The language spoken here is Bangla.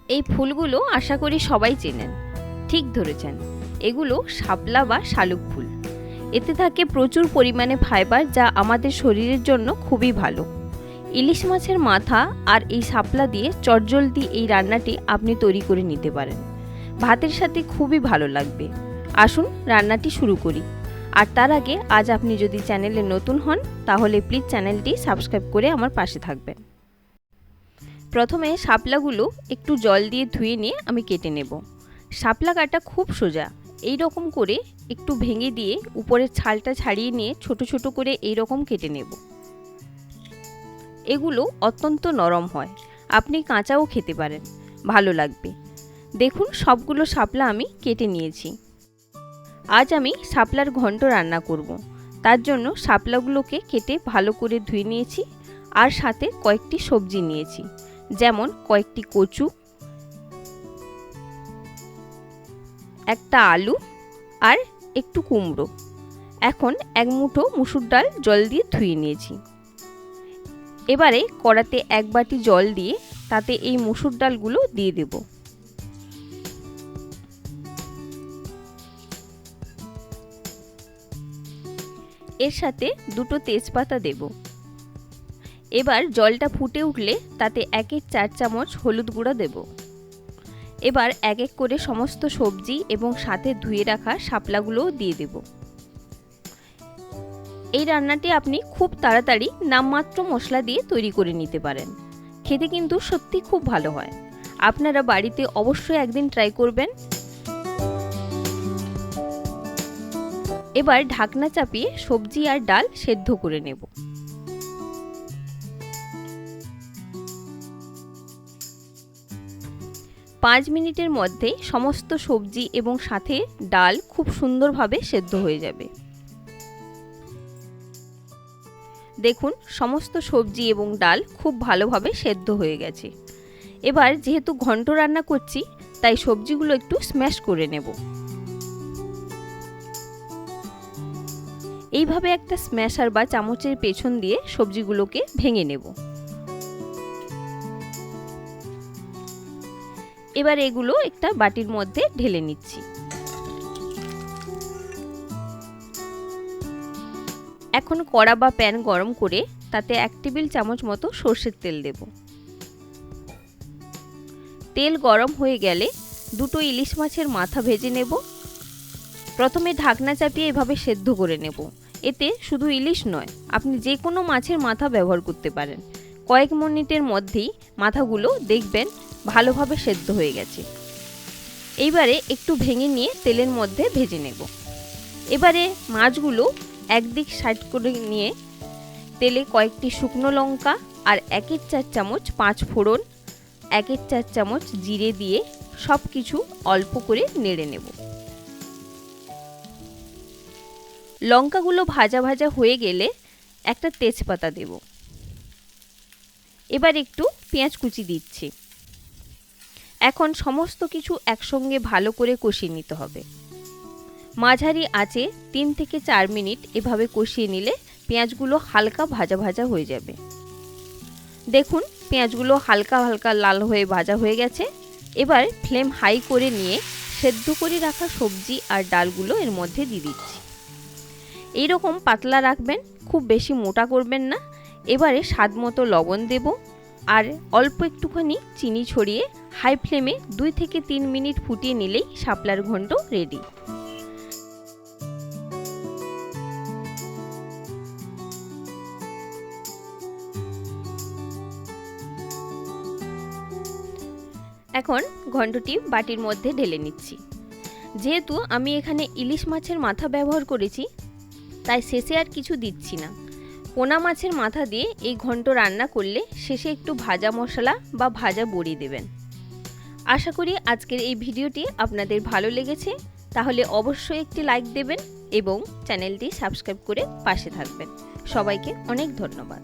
এই ফুলগুলো আশা করি সবাই চেনেন। ঠিক ধরেছেন, এগুলো শাপলা বা শালুক ফুল। এতে থাকে প্রচুর পরিমাণে ফাইবার, যা আমাদের শরীরের জন্য খুবই ভালো। ইলিশ মাছের মাথা আর এই শাপলা দিয়ে চটজলদি এই রান্নাটি আপনি তৈরি করে নিতে পারেন। ভাতের সাথে খুবই ভালো লাগবে। আসুন রান্নাটি শুরু করি। আর তার আগে আজ আপনি যদি চ্যানেলে নতুন হন তাহলে প্লিজ চ্যানেলটি সাবস্ক্রাইব করে আমার পাশে থাকবেন। প্রথমে শাপলাগুলো একটু জল দিয়ে ধুয়ে নিয়ে আমি কেটে নেব। শাপলা কাটা খুব সোজা। এই রকম করে একটু ভেঙে দিয়ে উপরের ছালটা ছাড়িয়ে নিয়ে ছোট ছোট করে এই রকম কেটে নেব। এগুলো অত্যন্ত নরম হয়, আপনি কাঁচাও খেতে পারেন, ভালো লাগবে। দেখুন সবগুলো শাপলা আমি কেটে নিয়েছি। আজ আমি শাপলার ঘন্ট রান্না করব। তার জন্য শাপলাগুলোকে কেটে ভালো করে ধুয়ে নিয়েছি আর সাথে কয়েকটি সবজি নিয়েছি, যেমন কয়েকটি কচু, একটা আলু আর একটু কুমড়ো। এখন এক মুঠো মুসুর ডাল জল দিয়ে ধুয়ে নিয়েছি। এবারে কড়াতে এক বাটি জল দিয়ে তাতে এই মুসুর ডালগুলো দিয়ে দেব। এর সাথে দুটো তেজপাতা দেব। এবার জলটা ফুটে উঠলে তাতে 1/4 চামচ হলুদ গুঁড়া দেব। এবার এক এক করে সমস্ত সবজি এবং সাথে ধুয়ে রাখা শাপলাগুলোও দিয়ে দেব। এই রান্নাটি আপনি খুব তাড়াতাড়ি নামমাত্র মশলা দিয়ে তৈরি করে নিতে পারেন। খেতে কিন্তু সত্যি খুব ভালো হয়। আপনারা বাড়িতে অবশ্যই একদিন ট্রাই করবেন। এবার ঢাকনা চাপিয়ে সবজি আর ডাল সেদ্ধ করে নেব। পাঁচ মিনিটের মধ্যে সমস্ত সবজি এবং সাথে ডাল খুব সুন্দরভাবে সেদ্ধ হয়ে যাবে। দেখুন সমস্ত সবজি এবং ডাল খুব ভালোভাবে সেদ্ধ হয়ে গেছে। এবার যেহেতু ঘন্ট রান্না করছি তাই সবজিগুলো একটু স্ম্যাশ করে নেব। এইভাবে একটা স্ম্যাশার বা চামচের পেছন দিয়ে সবজিগুলোকে ভেঙে নেব। এবার এগুলো একটা বাটির মধ্যে ঢেলে নিচ্ছি। এখন কড়া বা প্যান গরম করে তাতে 1 টেবিল চামচ মতো সরষের তেল দেব। তেল গরম হয়ে গেলে দুটো ইলিশ মাছের মাথা ভেজে নেব। প্রথমে ঢাকনা চাপিয়ে এভাবে সেদ্ধ করে নেব। এতে শুধু ইলিশ নয়, আপনি যে কোনো মাছের মাথা ব্যবহার করতে পারেন। কয়েক মিনিটের মধ্যেই মাথাগুলো দেখবেন ভালোভাবে সেদ্ধ হয়ে গেছে। এইবারে একটু ভেঙে নিয়ে তেলের মধ্যে ভেজে নেব। এবারে মাছগুলো একদিক সাইড করে নিয়ে তেলে কয়েকটি শুকনো লঙ্কা আর 1/4 চামচ 5 ফোড়ন, 1/4 চামচ জিরে দিয়ে সব কিছু অল্প করে নেড়ে নেব। লঙ্কাগুলো ভাজা ভাজা হয়ে গেলে একটা তেজপাতা দেব। এবার একটু পেঁয়াজ কুচি দিচ্ছি। এখন সমস্ত কিছু একসঙ্গে ভালো করে কষিয়ে নিতে হবে। মাঝারি আঁচে 3 থেকে 4 মিনিট এভাবে কষিয়ে নিলে পেঁয়াজগুলো হালকা ভাজা ভাজা হয়ে যাবে। দেখুন পেঁয়াজগুলো হালকা হালকা লাল হয়ে ভাজা হয়ে গেছে। এবার ফ্লেম হাই করে নিয়ে সেদ্ধ করে রাখা সবজি আর ডালগুলো এর মধ্যে দিয়ে দিচ্ছি। এইরকম পাতলা রাখবেন, খুব বেশি মোটা করবেন না। এবারে স্বাদ মতো লবণ দেব আর অল্প একটুখানি চিনি ছড়িয়ে হাই ফ্লেমে 2 থেকে 3 মিনিট ফুটিয়ে নিলেই শাপলার ঘন্ট রেডি। এখন ঘন্টটি বাটির মধ্যে ঢেলে নিচ্ছি। যেহেতু আমি এখানে ইলিশ মাছের মাথা ব্যবহার করেছি তাই শেষে আর কিছু দিচ্ছি না। পোনা মাছের মাথা দিয়ে এই ঘন্ট রান্না করলে শেষে একটু ভাজা মশলা বা ভাজা বড়ি দেবেন। আশা করি আজকের এই ভিডিওটি আপনাদের ভালো লেগেছে। তাহলে অবশ্যই একটি লাইক দেবেন এবং চ্যানেলটি সাবস্ক্রাইব করে পাশে থাকবেন। সবাইকে অনেক ধন্যবাদ।